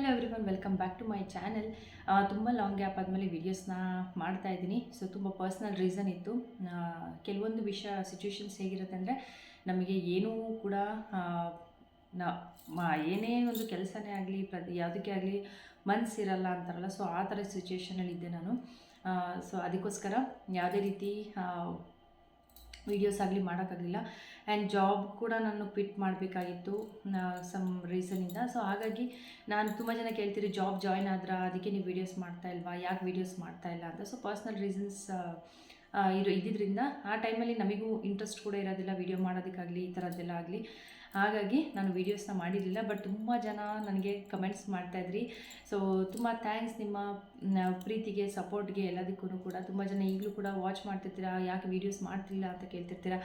Hello everyone, welcome back to my channel. ತುಂಬ long gap ಆದಮೇಲೆ ವೀಡಿಯೋಸ್ನ ಮಾಡ್ತಾ ಇದ್ದೀನಿ. ಸೊ ತುಂಬ ಪರ್ಸ್ನಲ್ ರೀಸನ್ ಇತ್ತು. ಕೆಲವೊಂದು ಸಿಚುವೇಶನ್ಸ್ ಹೇಗಿರುತ್ತೆ ಅಂದರೆ, ನಮಗೆ ಏನೂ ಕೂಡ ಏನೇ ಒಂದು ಕೆಲಸನೇ ಆಗಲಿ ಯಾವುದಕ್ಕೆ ಆಗಲಿ ಮನಸ್ಸಿರಲ್ಲ ಅಂತಾರಲ್ಲ. ಸೊ ಆ ಥರ ಸಿಚುವೇಷನಲ್ಲಿದ್ದೆ ನಾನು. ಸೊ ಅದಕ್ಕೋಸ್ಕರ ಯಾವುದೇ ರೀತಿ ವೀಡಿಯೋಸ್ ಆಗಲಿ ಮಾಡೋಕ್ಕಾಗಲಿಲ್ಲ. ಆ್ಯಂಡ್ ಜಾಬ್ ಕೂಡ ನಾನು ಕ್ವಿಟ್ ಮಾಡಬೇಕಾಗಿತ್ತು ಸಮ್ ರೀಸನಿಂದ. ಸೊ ಹಾಗಾಗಿ ನಾನು ತುಂಬ ಜನ ಕೇಳ್ತೀರಿ, ಜಾಬ್ ಜಾಯ್ನ್ ಆದ್ರೆ ಅದಕ್ಕೆ ನೀವು ವೀಡಿಯೋಸ್ ಮಾಡ್ತಾ ಇಲ್ವಾ, ಯಾಕೆ ವೀಡಿಯೋಸ್ ಮಾಡ್ತಾ ಇಲ್ಲ ಅಂತ. ಸೊ ಪರ್ಸ್ನಲ್ ರೀಸನ್ಸ್ ಇದ್ದಿದ್ದರಿಂದ ಆ ಟೈಮಲ್ಲಿ ನಮಗೂ ಇಂಟ್ರೆಸ್ಟ್ ಕೂಡ ಇರೋದಿಲ್ಲ ವೀಡಿಯೋ ಮಾಡೋದಕ್ಕಾಗಲಿ ಈ ಥರದ್ದೆಲ್ಲ ಆಗಲಿ. ಹಾಗಾಗಿ ನಾನು ವೀಡಿಯೋಸ್ನ ಮಾಡಿರಲಿಲ್ಲ. ಬಟ್ ತುಂಬ ಜನ ನನಗೆ ಕಮೆಂಟ್ಸ್ ಮಾಡ್ತಾಯಿದ್ರಿ. ಸೊ ತುಂಬ ಥ್ಯಾಂಕ್ಸ್ ನಿಮ್ಮ ಪ್ರೀತಿಗೆ, ಸಪೋರ್ಟ್ಗೆ, ಎಲ್ಲದಕ್ಕೂ ಕೂಡ. ತುಂಬ ಜನ ಈಗಲೂ ಕೂಡ ವಾಚ್ ಮಾಡ್ತಿರ್ತೀರಾ, ಯಾಕೆ ವೀಡಿಯೋಸ್ ಮಾಡ್ತಿಲ್ಲ ಅಂತ ಕೇಳ್ತಿರ್ತೀರಾ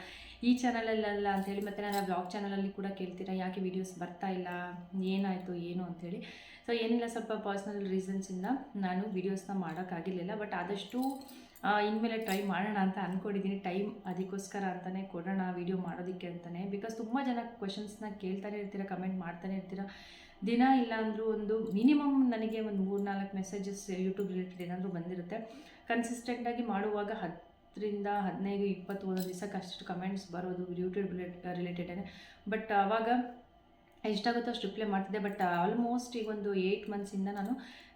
ಈ ಚಾನಲಲ್ಲ ಅಂಥೇಳಿ. ಮತ್ತು ನಾನು ವ್ಲಾಗ್ ಚಾನಲಲ್ಲಿ ಕೂಡ ಕೇಳ್ತೀರಾ, ಯಾಕೆ ವೀಡಿಯೋಸ್ ಬರ್ತಾ ಇಲ್ಲ, ಏನಾಯಿತು ಏನು ಅಂಥೇಳಿ. ಸೊ ಏನಿಲ್ಲ, ಸ್ವಲ್ಪ ಪರ್ಸ್ನಲ್ ರೀಸನ್ಸಿಂದ ನಾನು ವೀಡಿಯೋಸ್ನ ಮಾಡೋಕ್ಕಾಗಿರಲಿಲ್ಲ. ಬಟ್ ಆದಷ್ಟು ಇನ್ಮೇಲೆ ಟ್ರೈ ಮಾಡೋಣ ಅಂತ ಅಂದ್ಕೊಂಡಿದ್ದೀನಿ. ಟೈಮ್ ಅದಕ್ಕೋಸ್ಕರ ಅಂತಲೇ ಕೊಡೋಣ ವೀಡಿಯೋ ಮಾಡೋದಕ್ಕೆ ಅಂತಲೇ. ಬಿಕಾಸ್ ತುಂಬ ಜನ ಕ್ವೆಶನ್ಸ್ನ ಕೇಳ್ತಾನೆ ಇರ್ತೀರ, ಕಮೆಂಟ್ ಮಾಡ್ತಾನೆ ಇರ್ತೀರ. ದಿನ ಇಲ್ಲ ಅಂದರೂ ಒಂದು ಮಿನಿಮಮ್ ನನಗೆ ಒಂದು 3-4 ಮೆಸೇಜಸ್ ಯೂಟ್ಯೂಬ್ ರಿಲೇಟೆಡ್ ಏನಾದರೂ ಬಂದಿರುತ್ತೆ. ಕನ್ಸಿಸ್ಟೆಂಟಾಗಿ ಮಾಡುವಾಗ 10ರಿಂದ 15, 20 ಒಂದೊಂದು ದಿವಸಕ್ಕೆ ಅಷ್ಟು ಕಮೆಂಟ್ಸ್ ಬರೋದು ಯೂಟ್ಯೂಬ್ ರಿಲೇಟೆಡೇ. ಬಟ್ ಆವಾಗ ಎಷ್ಟಾಗುತ್ತೋ ಅಷ್ಟು ರಿಪ್ಲೈ ಮಾಡ್ತಿದ್ದೆ. ಬಟ್ ಆಲ್ಮೋಸ್ಟ್ ಈಗ ಒಂದು 8 ಮಂತ್ಸಿಂದ ನಾನು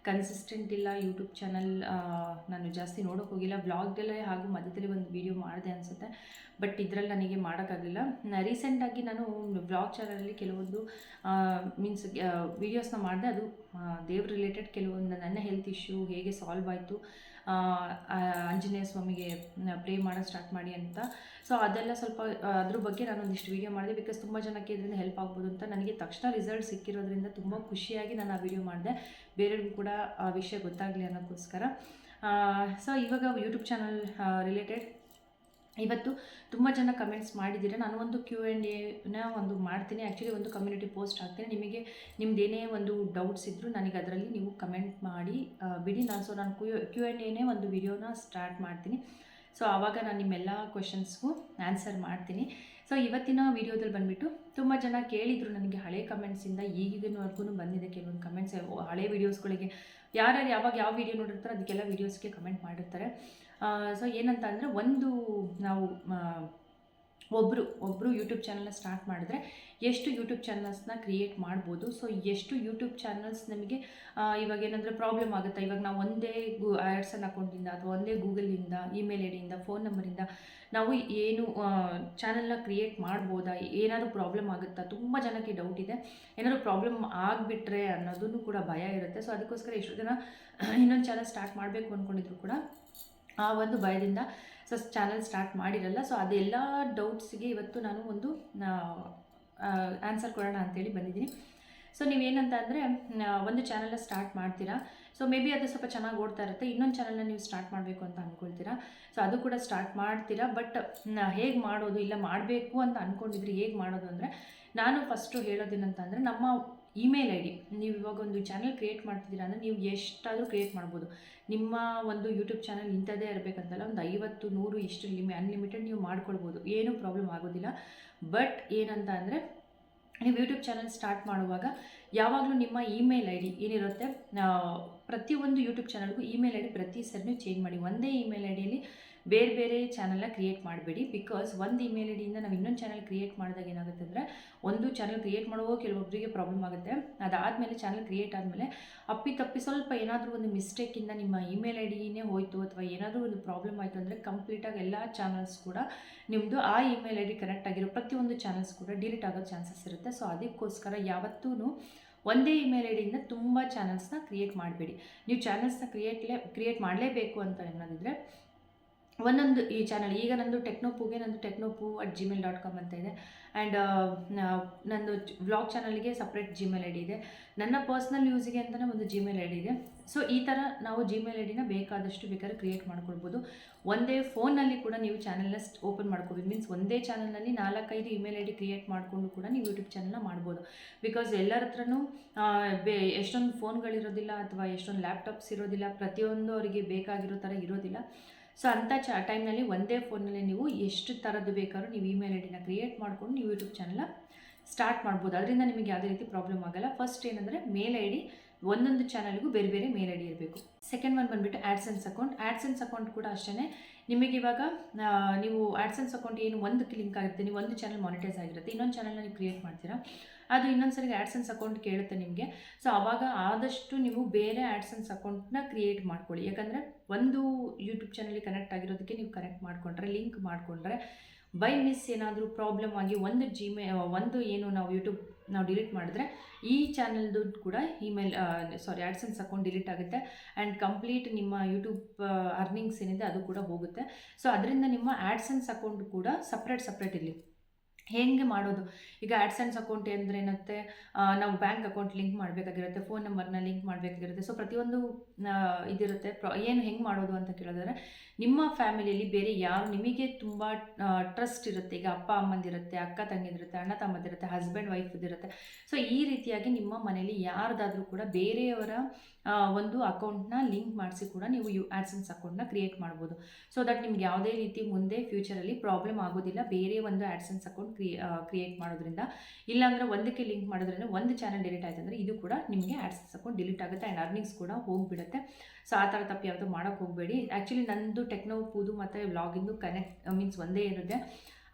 ಕನ್ಸಿಸ್ಟೆಂಟ್ ಇಲ್ಲ. ಯೂಟ್ಯೂಬ್ ಚಾನಲ್ ನಾನು ಜಾಸ್ತಿ ನೋಡೋಕೆ ಹೋಗಿಲ್ಲ. ವ್ಲಾಗ್ದಲ್ಲೇ ಹಾಗೂ ಮಧ್ಯದಲ್ಲಿ ಒಂದು ವೀಡಿಯೋ ಮಾಡಿದೆ ಅನಿಸುತ್ತೆ. ಬಟ್ ಇದರಲ್ಲಿ ನನಗೆ ಮಾಡೋಕ್ಕಾಗಲಿಲ್ಲ. ರೀಸೆಂಟಾಗಿ ನಾನು ವ್ಲಾಗ್ ಚಾನಲಲ್ಲಿ ಕೆಲವೊಂದು ಮೀನ್ಸ್ ವೀಡಿಯೋಸ್ನ ಮಾಡಿದೆ. ಅದು ದೇವ್ರ ರಿಲೇಟೆಡ್ ಕೆಲವೊಂದು ನನ್ನ ಹೆಲ್ತ್ ಇಶ್ಯೂ ಹೇಗೆ ಸಾಲ್ವ್ ಆಯಿತು, ಆಂಜನೇಯ ಸ್ವಾಮಿಗೆ ಪ್ರೇ ಮಾಡೋದು ಸ್ಟಾರ್ಟ್ ಮಾಡಿ ಅಂತ. ಸೊ ಅದೆಲ್ಲ ಸ್ವಲ್ಪ ಅದ್ರ ಬಗ್ಗೆ ನಾನು ಒಂದಿಷ್ಟು ವೀಡಿಯೋ ಮಾಡಿದೆ. ಬಿಕಾಸ್ ತುಂಬ ಜನಕ್ಕೆ ಇದರಿಂದ ಹೆಲ್ಪ್ ಆಗ್ಬೋದು ಅಂತ ನನಗೆ ತಕ್ಷಣ ರಿಸಲ್ಟ್ ಸಿಕ್ಕಿರೋದ್ರಿಂದ ತುಂಬ ಖುಷಿಯಾಗಿ ನಾನು ಆ ವಿಡಿಯೋ ಮಾಡಿದೆ, ಬೇರೆಯವ್ರಿಗೂ ಕೂಡ ಆ ವಿಷಯ ಗೊತ್ತಾಗಲಿ ಅನ್ನೋಕ್ಕೋಸ್ಕರ. ಸೊ ಇವಾಗ ಯೂಟ್ಯೂಬ್ ಚಾನಲ್ ರಿಲೇಟೆಡ್ ಇವತ್ತು ತುಂಬ ಜನ ಕಮೆಂಟ್ಸ್ ಮಾಡಿದ್ದೀರ. ನಾನು ಒಂದು Q&Aನ ಒಂದು ಮಾಡ್ತೀನಿ. ಆ್ಯಕ್ಚುಲಿ ಒಂದು ಕಮ್ಯುನಿಟಿ ಪೋಸ್ಟ್ ಹಾಕ್ತೀನಿ. ನಿಮಗೆ ನಿಮ್ಮದೇನೇ ಒಂದು ಡೌಟ್ಸ್ ಇದ್ದರೂ ನನಗೆ ಅದರಲ್ಲಿ ನೀವು ಕಮೆಂಟ್ ಮಾಡಿ ಬಿಡಿ. ನಾನು Q&Aನೇ ಒಂದು ವಿಡಿಯೋನ ಸ್ಟಾರ್ಟ್ ಮಾಡ್ತೀನಿ. ಸೊ ಆವಾಗ ನಾನು ನಿಮ್ಮೆಲ್ಲ ಕ್ವೆಶನ್ಸ್ಗೂ ಆನ್ಸರ್ ಮಾಡ್ತೀನಿ. ಸೊ ಇವತ್ತಿನ ವೀಡಿಯೋದಲ್ಲಿ ಬಂದುಬಿಟ್ಟು ತುಂಬ ಜನ ಕೇಳಿದರು ನನಗೆ, ಹಳೆ ಕಮೆಂಟ್ಸಿಂದ ಈಗಿನವರೆಗೂ ಬಂದಿದೆ ಕೆಲವೊಂದು ಕಮೆಂಟ್ಸ್. ಹಳೆ ವೀಡಿಯೋಸ್ಗಳಿಗೆ ಯಾರ್ಯಾರು ಯಾವಾಗ ಯಾವ ವೀಡಿಯೋ ನೋಡಿರ್ತಾರೆ ಅದಕ್ಕೆಲ್ಲ ವೀಡಿಯೋಸ್ಗೆ ಕಮೆಂಟ್ ಮಾಡಿರ್ತಾರೆ. ಸೊ ಏನಂತ ಅಂದರೆ, ಒಂದು ನಾವು ಒಬ್ಬರು ಯೂಟ್ಯೂಬ್ ಚಾನಲ್ನ ಸ್ಟಾರ್ಟ್ ಮಾಡಿದ್ರೆ ಎಷ್ಟು ಯೂಟ್ಯೂಬ್ ಚಾನಲ್ಸ್ನ ಕ್ರಿಯೇಟ್ ಮಾಡ್ಬೋದು. ಸೊ ಎಷ್ಟು ಯೂಟ್ಯೂಬ್ ಚಾನಲ್ಸ್ ನಮಗೆ ಇವಾಗ ಏನಂದರೆ ಪ್ರಾಬ್ಲಮ್ ಆಗುತ್ತೆ. ಇವಾಗ ನಾವು ಒಂದೇ ಆ್ಯಡ್ಸನ್ ಅಕೌಂಟಿಂದ ಅಥವಾ ಒಂದೇ ಗೂಗಲಿಂದ, ಇಮೇಲ್ ಐಡಿಯಿಂದ, ಫೋನ್ ನಂಬರಿಂದ ನಾವು ಏನು ಚಾನಲ್ನ ಕ್ರಿಯೇಟ್ ಮಾಡ್ಬೋದಾ, ಏನಾದರೂ ಪ್ರಾಬ್ಲಮ್ ಆಗುತ್ತಾ, ತುಂಬ ಜನಕ್ಕೆ ಡೌಟ್ ಇದೆ. ಏನಾದರೂ ಪ್ರಾಬ್ಲಮ್ ಆಗಿಬಿಟ್ರೆ ಅನ್ನೋದನ್ನು ಕೂಡ ಭಯ ಇರುತ್ತೆ. ಸೊ ಅದಕ್ಕೋಸ್ಕರ ಎಷ್ಟು ಜನ ಇನ್ನೊಂದು ಚಾನಲ್ ಸ್ಟಾರ್ಟ್ ಮಾಡಬೇಕು ಅಂದ್ಕೊಂಡಿದ್ರು ಕೂಡ ಆ ಒಂದು ಭಯದಿಂದ ಚಾನಲ್ ಸ್ಟಾರ್ಟ್ ಮಾಡಿರಲ್ಲ. ಸೊ ಅದೆಲ್ಲ ಡೌಟ್ಸ್ಗೆ ಇವತ್ತು ನಾನು ಒಂದು ಆನ್ಸರ್ ಕೊಡೋಣ ಅಂತೇಳಿ ಬಂದಿದ್ದೀನಿ. ಸೊ ನೀವೇನಂತ ಅಂದರೆ, ಒಂದು ಚಾನಲ್ನ ಸ್ಟಾರ್ಟ್ ಮಾಡ್ತೀರಾ. ಸೊ ಮೇ ಬಿ ಅದು ಸ್ವಲ್ಪ ಚೆನ್ನಾಗಿ ಓಡ್ತಾ ಇರುತ್ತೆ. ಇನ್ನೊಂದು ಚಾನಲ್ನ ನೀವು ಸ್ಟಾರ್ಟ್ ಮಾಡಬೇಕು ಅಂತ ಅಂದ್ಕೊಳ್ತೀರಾ. ಸೊ ಅದು ಕೂಡ ಸ್ಟಾರ್ಟ್ ಮಾಡ್ತೀರಾ. ಬಟ್ ಹೇಗೆ ಮಾಡೋದು, ಇಲ್ಲ ಮಾಡಬೇಕು ಅಂತ ಅಂದ್ಕೊಂಡಿದ್ರಿ ಹೇಗೆ ಮಾಡೋದು ಅಂದರೆ, ನಾನು ಫಸ್ಟು ಹೇಳೋದೇನಂತ ಅಂದರೆ, ನಮ್ಮ ಇಮೇಲ್ ಐ ಡಿ, ನೀವು ಇವಾಗ ಒಂದು ಚಾನಲ್ ಕ್ರಿಯೇಟ್ ಮಾಡ್ತಿದ್ದೀರಾ ಅಂದರೆ ನೀವು ಎಷ್ಟಾದರೂ ಕ್ರಿಯೇಟ್ ಮಾಡ್ಬೋದು. ನಿಮ್ಮ ಒಂದು ಯೂಟ್ಯೂಬ್ ಚಾನಲ್ ಇಂಥದ್ದೇ ಇರಬೇಕಂತಲ್ಲ, ಒಂದು 50, 100 ಇಷ್ಟು ಅನ್ಲಿಮಿಟೆಡ್ ನೀವು ಮಾಡ್ಕೊಳ್ಬೋದು, ಏನೂ ಪ್ರಾಬ್ಲಮ್ ಆಗೋದಿಲ್ಲ. ಬಟ್ ಏನಂತ ಅಂದರೆ, ನೀವು ಯೂಟ್ಯೂಬ್ ಚಾನಲ್ ಸ್ಟಾರ್ಟ್ ಮಾಡುವಾಗ ಯಾವಾಗಲೂ ನಿಮ್ಮ ಇಮೇಲ್ ಐ ಡಿ ಏನಿರುತ್ತೆ, ಪ್ರತಿಯೊಂದು ಯೂಟ್ಯೂಬ್ ಚಾನಲ್ಗೂ ಇಮೇಲ್ ಐ ಡಿ ಪ್ರತಿ ಸರಿನೂ ಚೇಂಜ್ ಮಾಡಿ. ಒಂದೇ ಇಮೇಲ್ ಐ ಡಿಯಲ್ಲಿ ಬೇರೆ ಬೇರೆ ಚಾನಲ್ನ ಕ್ರಿಯೇಟ್ ಮಾಡಬೇಡಿ. ಬಿಕಾಸ್ ಒಂದು ಇಮೇಲ್ ಐ ಡಿಯಿಂದ ನಾವು ಇನ್ನೊಂದು ಚಾನಲ್ ಕ್ರಿಯೇಟ್ ಮಾಡಿದಾಗ ಏನಾಗುತ್ತೆ ಅಂದರೆ, ಒಂದು ಚಾನಲ್ ಕ್ರಿಯೇಟ್ ಮಾಡುವ ಕೆಲವೊಬ್ಬರಿಗೆ ಪ್ರಾಬ್ಲಮ್ ಆಗುತ್ತೆ. ಅದಾದಮೇಲೆ ಚಾನಲ್ ಕ್ರಿಯೇಟ್ ಆದಮೇಲೆ ಅಪ್ಪಿತಪ್ಪಿ ಸ್ವಲ್ಪ ಏನಾದರೂ ಒಂದು ಮಿಸ್ಟೇಕಿಂದ ನಿಮ್ಮ ಇಮೇಲ್ ಐ ಡಿನೇ ಹೋಯಿತು ಅಥವಾ ಏನಾದರೂ ಒಂದು ಪ್ರಾಬ್ಲಮ್ ಆಯಿತು ಅಂದರೆ, ಕಂಪ್ಲೀಟಾಗಿ ಎಲ್ಲ ಚಾನಲ್ಸ್ ಕೂಡ ನಿಮ್ಮದು ಆ ಇಮೇಲ್ ಐ ಡಿ ಕನೆಕ್ಟ್ ಆಗಿರೋ ಪ್ರತಿಯೊಂದು ಚಾನಲ್ಸ್ ಕೂಡ ಡಿಲೀಟ್ ಆಗೋ ಚಾನ್ಸಸ್ ಇರುತ್ತೆ. ಸೊ ಅದಕ್ಕೋಸ್ಕರ ಯಾವತ್ತೂ ಒಂದೇ ಇಮೇಲ್ ಐ ಡಿಯಿಂದ ತುಂಬ ಚಾನಲ್ಸ್ನ ಕ್ರಿಯೇಟ್ ಮಾಡಬೇಡಿ. ನೀವು ಚಾನಲ್ಸ್ನ ಕ್ರಿಯೇಟ್ ಮಾಡಲೇಬೇಕು ಅಂತ ಅನ್ನೋದಿದ್ರೆ ಒಂದೊಂದು ಈ ಚಾನಲ್, ಈಗ ನಂದು technopoo@gmail.com ಅಂತ ಇದೆ. ಆ್ಯಂಡ್ ನಂದು ವ್ಲಾಗ್ ಚಾನಲ್ಗೆ ಸಪ್ರೇಟ್ ಜಿಮೇಲ್ ಐ ಡಿ ಇದೆ. ನನ್ನ ಪರ್ಸ್ನಲ್ ಯೂಸಿಗೆ ಅಂತಲೇ ಒಂದು ಜಿಮೇಲ್ ಐ ಡಿ ಇದೆ. ಸೊ ಈ ಥರ ನಾವು ಜಿಮೇಲ್ ಐ ಡಿನ ಬೇಕಾದಷ್ಟು ಬೇಕಾದ್ರೆ ಕ್ರಿಯೇಟ್ ಮಾಡ್ಕೊಳ್ಬೋದು. ಒಂದೇ ಫೋನಲ್ಲಿ ಕೂಡ ನೀವು ಚಾನಲ್ನ ಓಪನ್ ಮಾಡ್ಕೋಬೋದು. ಮೀನ್ಸ್ ಒಂದೇ ಚಾನಲ್ನಲ್ಲಿ 4-5 ಇಮೇಲ್ ಐ ಡಿ ಕ್ರಿಯೇಟ್ ಮಾಡಿಕೊಂಡು ಕೂಡ ನೀವು ಯೂಟ್ಯೂಬ್ ಚಾನಲ್ನ ಮಾಡ್ಬೋದು. ಬಿಕಾಸ್ ಎಲ್ಲರ ಹತ್ರನೂ ಎಷ್ಟೊಂದು ಫೋನ್ಗಳಿರೋದಿಲ್ಲ ಅಥವಾ ಎಷ್ಟೊಂದು ಲ್ಯಾಪ್ಟಾಪ್ಸ್ ಇರೋದಿಲ್ಲ, ಪ್ರತಿಯೊಂದು ಅವರಿಗೆ ಬೇಕಾಗಿರೋ ಥರ ಇರೋದಿಲ್ಲ. ಸೊ ಅಂಥ ಟೈಮ್ನಲ್ಲಿ ಒಂದೇ ಫೋನಲ್ಲಿ ನೀವು ಎಷ್ಟು ಥರದ್ದು ಬೇಕಾದ್ರೂ ನೀವು ಇಮೇಲ್ ಐ ಡಿನ ಕ್ರಿಯೇಟ್ ಮಾಡ್ಕೊಂಡು ನೀವು ಯೂಟ್ಯೂಬ್ ಚಾನಲ್ನ ಸ್ಟಾರ್ಟ್ ಮಾಡ್ಬೋದು. ಅದರಿಂದ ನಿಮಗೆ ಯಾವುದೇ ರೀತಿ ಪ್ರಾಬ್ಲಮ್ ಆಗೋಲ್ಲ. ಫಸ್ಟ್ ಏನಂದರೆ, ಮೇಲ್ ಐ ಡಿ ಒಂದೊಂದು ಚಾನಲ್ಗೂ ಬೇರೆ ಬೇರೆ ಮೇಲ್ ಐ ಡಿ ಇರಬೇಕು. ಸೆಕೆಂಡ್ ಒನ್ ಬಂದುಬಿಟ್ಟು ಆ್ಯಡ್ಸೆನ್ಸ್ ಅಕೌಂಟ್. ಆ್ಯಡ್ಸೆನ್ಸ್ ಅಕೌಂಟ್ ಕೂಡ ಅಷ್ಟೇ, ನಿಮಗೆ ಇವಾಗ ನೀವು ಆ್ಯಡ್ಸೆನ್ಸ್ ಅಕೌಂಟ್ ಏನು ಒಂದಕ್ಕೆ ಲಿಂಕ್ ಆಗುತ್ತೆ, ನೀವು ಒಂದು ಚಾನಲ್ ಮಾನಿಟೈಸ್ ಆಗಿರುತ್ತೆ, ಇನ್ನೊಂದು ಚಾನಲ್ನ ನೀವು ಕ್ರಿಯೇಟ್ ಮಾಡ್ತೀರಾ, ಅದು ಇನ್ನೊಂದು ಸರಿಗೆ ಆ್ಯಡ್ಸೆನ್ಸ್ ಅಕೌಂಟ್ ಕೇಳುತ್ತೆ ನಿಮಗೆ. ಸೊ ಆವಾಗ ಆದಷ್ಟು ನೀವು ಬೇರೆ ಆ್ಯಡ್ಸೆನ್ಸ್ ಅಕೌಂಟ್ನ ಕ್ರಿಯೇಟ್ ಮಾಡ್ಕೊಳ್ಳಿ. ಯಾಕಂದರೆ ಒಂದು ಯೂಟ್ಯೂಬ್ ಚಾನಲ್ಗೆ ಕನೆಕ್ಟ್ ಆಗಿರೋದಕ್ಕೆ ನೀವು ಕನೆಕ್ಟ್ ಮಾಡಿಕೊಂಡ್ರೆ, ಲಿಂಕ್ ಮಾಡಿಕೊಂಡ್ರೆ ಬೈ ಮಿಸ್ ಏನಾದರೂ ಪ್ರಾಬ್ಲಮ್ ಆಗಿ ಒಂದು ಏನು ನಾವು ಯೂಟ್ಯೂಬ್ ನಾವು ಡಿಲೀಟ್ ಮಾಡಿದ್ರೆ ಈ ಚಾನಲ್ದು ಕೂಡ ಆ್ಯಡ್ಸೆನ್ಸ್ ಅಕೌಂಟ್ ಡಿಲೀಟ್ ಆಗುತ್ತೆ ಆ್ಯಂಡ್ ಕಂಪ್ಲೀಟ್ ನಿಮ್ಮ ಯೂಟ್ಯೂಬ್ ಅರ್ನಿಂಗ್ಸ್ ಏನಿದೆ ಅದು ಕೂಡ ಹೋಗುತ್ತೆ. ಸೊ ಅದರಿಂದ ನಿಮ್ಮ ಆ್ಯಡ್ಸೆನ್ಸ್ ಅಕೌಂಟ್ ಕೂಡ ಸಪ್ರೇಟ್ ಇರಲಿ. ಹೇಗೆ ಮಾಡೋದು, ಈಗ ಆ್ಯಡ್ಸೆನ್ಸ್ ಅಕೌಂಟ್ ಅಂದರೆ ಏನಂತೆ, ನಾವು ಬ್ಯಾಂಕ್ ಅಕೌಂಟ್ ಲಿಂಕ್ ಮಾಡಬೇಕಾಗಿರುತ್ತೆ, ಫೋನ್ ನಂಬರ್ನ ಲಿಂಕ್ ಮಾಡಬೇಕಾಗಿರುತ್ತೆ. ಸೊ ಪ್ರತಿಯೊಂದು ಇದಿರುತ್ತೆ. ಹೆಂಗೆ ಮಾಡೋದು ಅಂತ ಕೇಳಿದ್ರೆ, ನಿಮ್ಮ ಫ್ಯಾಮಿಲಿಯಲ್ಲಿ ಬೇರೆ ಯಾರು ನಿಮಗೆ ತುಂಬ ಟ್ರಸ್ಟ್ ಇರುತ್ತೆ, ಈಗ ಅಪ್ಪ ಅಮ್ಮಂದಿರುತ್ತೆ, ಅಕ್ಕ ತಂಗಿದಿರುತ್ತೆ, ಅಣ್ಣ ತಮ್ಮದಿರುತ್ತೆ, ಹಸ್ಬೆಂಡ್ ವೈಫ್ದಿರುತ್ತೆ. ಸೊ ಈ ರೀತಿಯಾಗಿ ನಿಮ್ಮ ಮನೆಯಲ್ಲಿ ಯಾರ್ದಾದ್ರೂ ಕೂಡ ಬೇರೆಯವರ ಒಂದು ಅಕೌಂಟ್ನ ಲಿಂಕ್ ಮಾಡಿಸಿ ಕೂಡ ನೀವು ಆ್ಯಡ್ಸೆನ್ಸ್ ಅಕೌಂಟ್ನ ಕ್ರಿಯೇಟ್ ಮಾಡ್ಬೋದು. ಸೊ ದಟ್ ನಿಮ್ಗೆ ಯಾವುದೇ ರೀತಿ ಮುಂದೆ ಫ್ಯೂಚರಲ್ಲಿ ಪ್ರಾಬ್ಲಮ್ ಆಗೋದಿಲ್ಲ ಬೇರೆ ಒಂದು ಆ್ಯಡ್ಸೆನ್ಸ್ ಅಕೌಂಟ್ ಕ್ರಿಯೇಟ್ ಮಾಡೋದ್ರಿಂದ. ಇಲ್ಲಾಂದರೆ ಒಂದಕ್ಕೆ ಲಿಂಕ್ ಮಾಡೋದ್ರಿಂದ ಒಂದು ಚಾನಲ್ ಡಿಲೀಟ್ ಆಯ್ತು ಅಂದರೆ ಇದು ಕೂಡ ನಿಮಗೆ ಆ್ಯಡ್ಸೆನ್ಸ್ ಅಕೌಂಟ್ ಡಿಲೀಟ್ ಆಗುತ್ತೆ ಆ್ಯಂಡ್ ಅರ್ನಿಂಗ್ಸ್ ಕೂಡ ಹೋಗಿಬಿಡುತ್ತೆ. ಸೊ ಆ ಥರ ತಪ್ಪು ಯಾವುದು ಮಾಡೋಕ್ಕೆ ಹೋಗಬೇಡಿ. ಆ್ಯಕ್ಚುಲಿ ನಂದು ಟೆಕ್ನೋ ಪೂದು ಮತ್ತು ವ್ಲಾಗಿಂದು ಮೀನ್ಸ್ ಒಂದೇ ಇರುತ್ತೆ.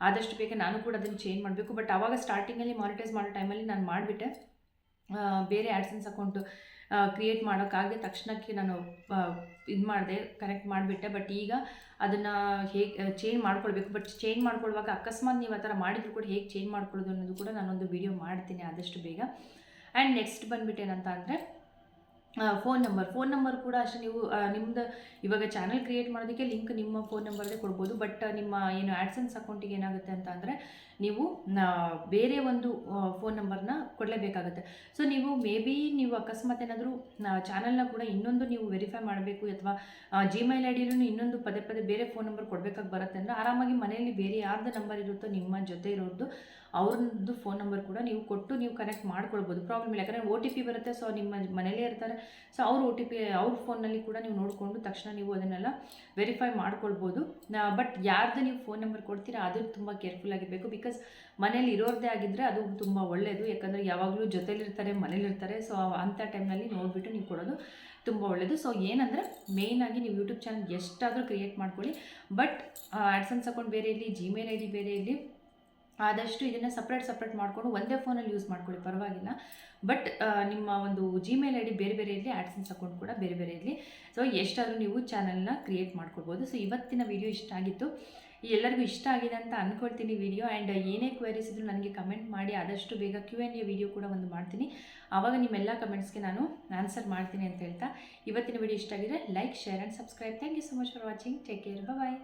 ಆದಷ್ಟು ಬೇಗ ನಾನು ಕೂಡ ಅದನ್ನು ಚೇಂಜ್ ಮಾಡಬೇಕು. ಬಟ್ ಆವಾಗ ಸ್ಟಾರ್ಟಿಂಗಲ್ಲಿ ಮಾನಿಟೈಸ್ ಮಾಡೋ ಟೈಮಲ್ಲಿ ನಾನು ಮಾಡಿಬಿಟ್ಟೆ, ಬೇರೆ ಆ್ಯಡ್ಸೆನ್ಸ್ ಅಕೌಂಟು ಕ್ರಿಯೇಟ್ ಮಾಡೋಕ್ಕಾಗದೆ ತಕ್ಷಣಕ್ಕೆ ನಾನು ಇದು ಮಾಡಿದೆ, ಕನೆಕ್ಟ್ ಮಾಡಿಬಿಟ್ಟೆ. ಬಟ್ ಈಗ ಅದನ್ನು ಹೇಗೆ ಚೇಂಜ್ ಮಾಡ್ಕೊಳ್ಬೇಕು. ಬಟ್ ಚೇಂಜ್ ಮಾಡ್ಕೊಳ್ಳುವಾಗ ಅಕಸ್ಮಾತ್ ನೀವು ಆ ಥರ ಮಾಡಿದ್ರು ಕೂಡ ಹೇಗೆ ಚೇಂಜ್ ಮಾಡ್ಕೊಳ್ಳೋದು ಅನ್ನೋದು ಕೂಡ ನಾನೊಂದು ವಿಡಿಯೋ ಮಾಡ್ತೀನಿ ಆದಷ್ಟು ಬೇಗ. ಆ್ಯಂಡ್ ನೆಕ್ಸ್ಟ್ ಬಂದುಬಿಟ್ಟು ಏನಂತ ಅಂದರೆ ಫೋನ್ ನಂಬರ್ ಕೂಡ ಅಷ್ಟೇ. ನೀವು ನಿಮ್ಮದು ಇವಾಗ ಚಾನಲ್ ಕ್ರಿಯೇಟ್ ಮಾಡೋದಕ್ಕೆ ಲಿಂಕ್ ನಿಮ್ಮ ಫೋನ್ ನಂಬರ್ದೇ ಕೊಡ್ಬೋದು. ಬಟ್ ನಿಮ್ಮ ಏನು ಆ್ಯಡ್ಸೆನ್ಸ್ ಅಕೌಂಟಿಗೆ ಏನಾಗುತ್ತೆ ಅಂತ ಅಂದರೆ ನೀವು ಬೇರೆ ಒಂದು ಫೋನ್ ನಂಬರ್ನ ಕೊಡಲೇಬೇಕಾಗುತ್ತೆ. ಸೊ ನೀವು ನೀವು ಅಕಸ್ಮಾತ್ ಏನಾದರೂ ಚಾನಲ್ನ ಕೂಡ ಇನ್ನೊಂದು ನೀವು ವೆರಿಫೈ ಮಾಡಬೇಕು ಅಥವಾ ಜಿಮೇಲ್ ಐ ಡಿಲೂ ಇನ್ನೊಂದು ಪದೇ ಬೇರೆ ಫೋನ್ ನಂಬರ್ ಕೊಡಬೇಕಾಗಿ ಬರುತ್ತೆ ಅಂದರೆ ಆರಾಮಾಗಿ ಮನೆಯಲ್ಲಿ ಬೇರೆ ಯಾರ್ದು ನಂಬರ್ ಇರುತ್ತೋ ನಿಮ್ಮ ಜೊತೆ ಇರೋದು ಅವ್ರದ್ದು ಫೋನ್ ನಂಬರ್ ಕೂಡ ನೀವು ಕೊಟ್ಟು ನೀವು ಕನೆಕ್ಟ್ ಮಾಡ್ಕೊಳ್ಬೋದು, ಪ್ರಾಬ್ಲಮ್ ಇಲ್ಲ. ಯಾಕಂದರೆ ಒ ಟಿ ಪಿ ಬರುತ್ತೆ. ಸೊ ನಿಮ್ಮ ಮನೇಲೇ ಇರ್ತಾರೆ. ಸೊ ಅವ್ರ ಒ ಟಿ ಪಿ ಅವ್ರ ಫೋನ್ನಲ್ಲಿ ಕೂಡ ನೀವು ನೋಡಿಕೊಂಡು ತಕ್ಷಣ ನೀವು ಅದನ್ನೆಲ್ಲ ವೆರಿಫೈ ಮಾಡ್ಕೊಳ್ಬೋದು. ಬಟ್ ಯಾರ್ದು ನೀವು ಫೋನ್ ನಂಬರ್ ಕೊಡ್ತೀರಾ ಅದು ತುಂಬ ಕೇರ್ಫುಲ್ ಆಗಿರಬೇಕು. ಬಿಕಾಸ್ ಮನೇಲಿ ಇರೋರದೇ ಆಗಿದ್ದರೆ ಅದು ತುಂಬ ಒಳ್ಳೆಯದು. ಯಾಕಂದರೆ ಯಾವಾಗಲೂ ಜೊತೆಲಿರ್ತಾರೆ, ಮನೇಲಿರ್ತಾರೆ. ಸೊ ಅಂಥ ಟೈಮ್ನಲ್ಲಿ ನೋಡಿಬಿಟ್ಟು ನೀವು ಕೊಡೋದು ತುಂಬ ಒಳ್ಳೆಯದು. ಸೊ ಏನಂದರೆ ಮೇಯ್ನಾಗಿ ನೀವು ಯೂಟ್ಯೂಬ್ ಚಾನಲ್ ಎಷ್ಟಾದರೂ ಕ್ರಿಯೇಟ್ ಮಾಡ್ಕೊಳ್ಳಿ, ಬಟ್ ಆ್ಯಡ್ಸೆನ್ಸ್ ಅಕೌಂಟ್ ಬೇರೆ ಇರಲಿ, ಜಿಮೇಲ್ ಐ ಡಿ ಬೇರೆ ಇರಲಿ, ಆದಷ್ಟು ಇದನ್ನು ಸಪ್ರೇಟ್ ಮಾಡಿಕೊಂಡು ಒಂದೇ ಫೋನಲ್ಲಿ ಯೂಸ್ ಮಾಡ್ಕೊಳ್ಳಿ, ಪರವಾಗಿಲ್ಲ. ಬಟ್ ನಿಮ್ಮ ಒಂದು ಜಿಮೇಲ್ ಐ ಡಿ ಬೇರೆ ಇರಲಿ, ಆ್ಯಡ್ಸೆನ್ಸ್ ಅಕೌಂಟ್ ಕೂಡ ಬೇರೆ ಇರಲಿ. ಸೊ ಎಷ್ಟಾದರೂ ನೀವು ಚಾನಲ್ನ ಕ್ರಿಯೇಟ್ ಮಾಡ್ಕೊಳ್ಬೋದು. ಸೊ ಇವತ್ತಿನ ವಿಡಿಯೋ ಇಷ್ಟ ಆಗಿತ್ತು, ಎಲ್ಲರಿಗೂ ಇಷ್ಟ ಆಗಿದೆ ಅಂತ ಅಂದ್ಕೊಳ್ತೀನಿ ವಿಡಿಯೋ. ಆ್ಯಂಡ್ ಏನೇ ಕ್ವೆರೀಸ್ ಇದ್ದರೂ ನನಗೆ ಕಮೆಂಟ್ ಮಾಡಿ, ಆದಷ್ಟು ಬೇಗ Q&A ವಿಡಿಯೋ ಕೂಡ ಒಂದು ಮಾಡ್ತೀನಿ. ಆವಾಗ ನಿಮ್ಮೆಲ್ಲ ಕಮೆಂಟ್ಸ್ಗೆ ನಾನು ಆನ್ಸರ್ ಮಾಡ್ತೀನಿ ಅಂತ ಹೇಳ್ತಾ ಇವತ್ತಿನ ವಿಡಿಯೋ ಇಷ್ಟ ಆಗಿದ್ರೆ like, share and subscribe. Thank you so much for watching. Take care. Bye.